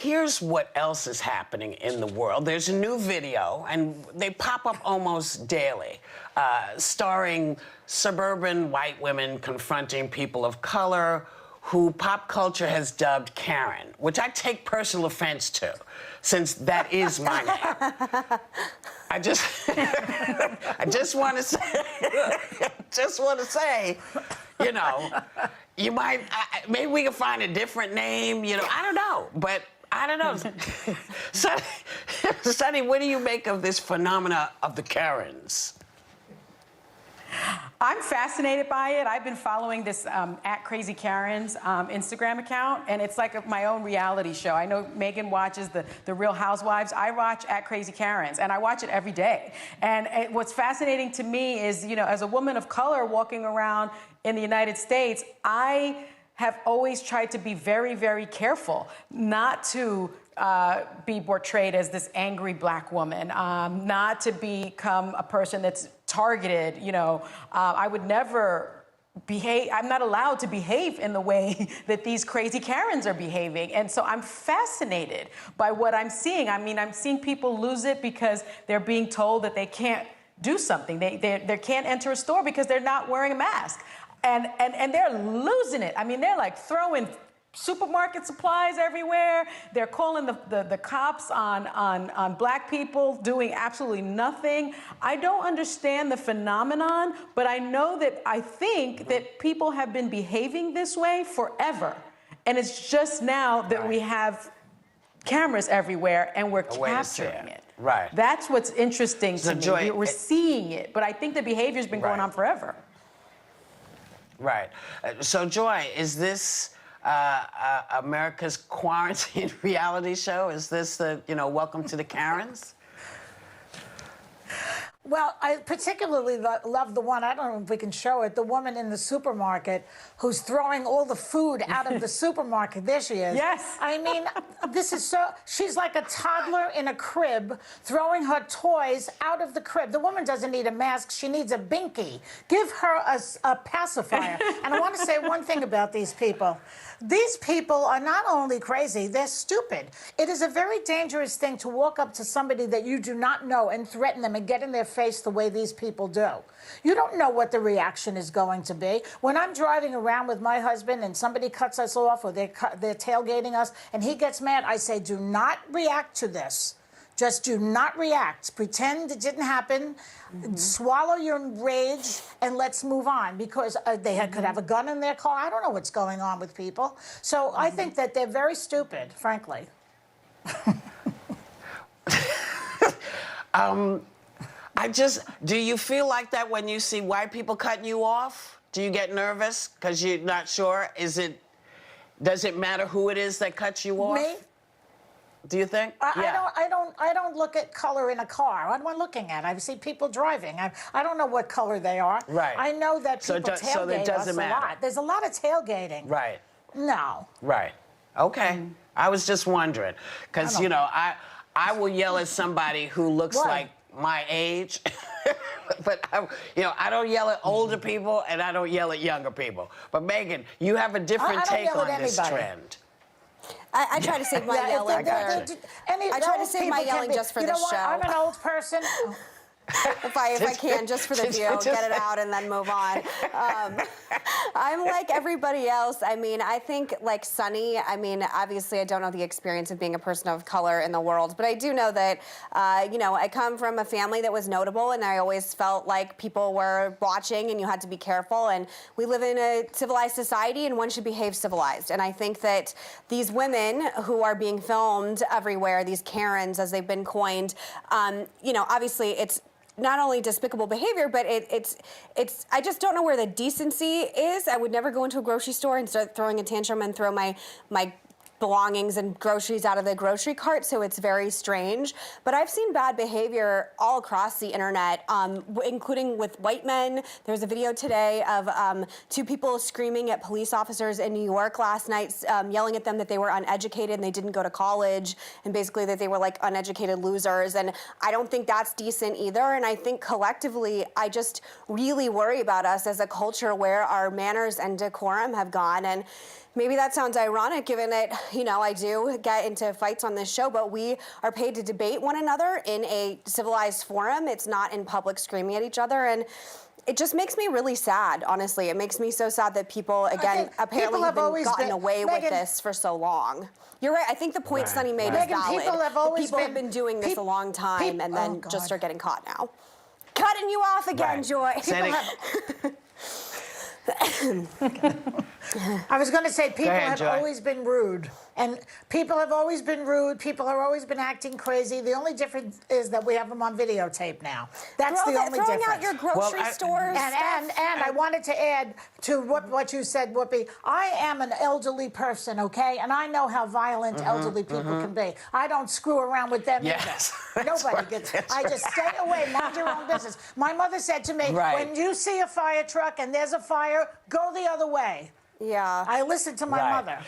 Here's what else is happening in the world. There's a new video, and they pop up almost daily, starring suburban white women confronting people of color who pop culture has dubbed Karen, which I take personal offense to, since that is my name. I just, I just want to say, you know, you might, maybe we can find a different name, you know, I don't know, but I don't know. Sonny, what do you make of this phenomena of the Karens? I'm fascinated by it. I've been following this @CrazyKarens Instagram account, and it's like my own reality show. I know Megan watches the Real Housewives. I watch @CrazyKarens, and I watch it every day. And what's fascinating to me is, you know, as a woman of color walking around in the United States, I have always tried to be very, very careful not to be portrayed as this angry black woman, not to become a person that's targeted. You know, I would never behave, I'm not allowed to behave in the way that these crazy Karens are behaving. And so I'm fascinated by what I'm seeing. I mean, I'm seeing people lose it because they're being told that they can't do something. They can't enter a store because they're not wearing a mask. And they're losing it. I mean, they're like throwing supermarket supplies everywhere. They're calling the cops on black people doing absolutely nothing. I don't understand the phenomenon, but I think that people have been behaving this way forever. And it's just now that we have cameras everywhere and we're capturing it. Right. That's what's interesting to me. Joy, We're seeing it, but I think the behavior's been going on forever. Right. So, Joy, is this America's quarantine reality show? Is this the, you know, welcome to the Karens? Well, I particularly love the one, I don't know if we can show it, the woman in the supermarket who's throwing all the food out of the supermarket. There she is. Yes. I mean, this is so, she's like a toddler in a crib throwing her toys out of the crib. The woman doesn't need a mask, she needs a binky. Give her a pacifier. And I want to say one thing about these people. These people are not only crazy, they're stupid. It is a very dangerous thing to walk up to somebody that you do not know and threaten them and get in their face the way these people do. You don't know what the reaction is going to be. When I'm driving around with my husband and somebody cuts us off or they're tailgating us and he gets mad, I say, do not react to this. Just do not react. Pretend it didn't happen. Swallow your rage and let's move on, because they could have a gun in their car. I don't know what's going on with people. So I think that they're very stupid, frankly. Do you feel like that when you see white people cutting you off? Do you get nervous because you're not sure? Does it matter who it is that cuts you off? Me? Do you think? I don't look at color in a car. What am I looking at? I see people driving. I don't know what color they are. Right. I know that people tailgate us a lot. There's a lot of tailgating. Right. No. Right. Okay. I was just wondering, because, you know, I will yell at somebody who looks like my age, but I don't yell at older people and I don't yell at younger people. But Megan, you have a different take on this trend. I try to save my yelling. I try to save my yelling just for the show. I'm an old person. If I can, just for the view, get it out and then move on. I'm like everybody else. I mean, I think like Sunny, I mean, obviously I don't know the experience of being a person of color in the world, but I do know that, you know, I come from a family that was notable, and I always felt like people were watching and you had to be careful, and we live in a civilized society and one should behave civilized. And I think that these women who are being filmed everywhere, these Karens as they've been coined, you know, obviously it's not only despicable behavior, but it's I just don't know where the decency is. I would never go into a grocery store and start throwing a tantrum and throw my belongings and groceries out of the grocery cart, so it's very strange. But I've seen bad behavior all across the internet, including with white men. There's a video today of 2 people screaming at police officers in New York last night, yelling at them that they were uneducated and they didn't go to college, and basically that they were like uneducated losers. And I don't think that's decent either. And I think collectively, I just really worry about us as a culture where our manners and decorum have gone. And Maybe that sounds ironic given that, you know, I do get into fights on this show, but we are paid to debate one another in a civilized forum. It's not in public screaming at each other. And it just makes me really sad, honestly. It makes me so sad that people, again, apparently have gotten away with this for so long. You're right. I think the point Sunny made is valid. People have been doing this a long time and then just are getting caught now. Cutting you off again, Joy. I was going to say people have always been rude. And people have always been rude. People have always been acting crazy. The only difference is that we have them on videotape now. That's the only difference. Throwing out your grocery stores and I wanted to add to what you said, Whoopi. I am an elderly person, okay? And I know how violent elderly people can be. I don't screw around with them either. Nobody gets it. I just stay away, mind your own business. My mother said to me, when you see a fire truck and there's a fire, go the other way. Yeah. I listened to my mother.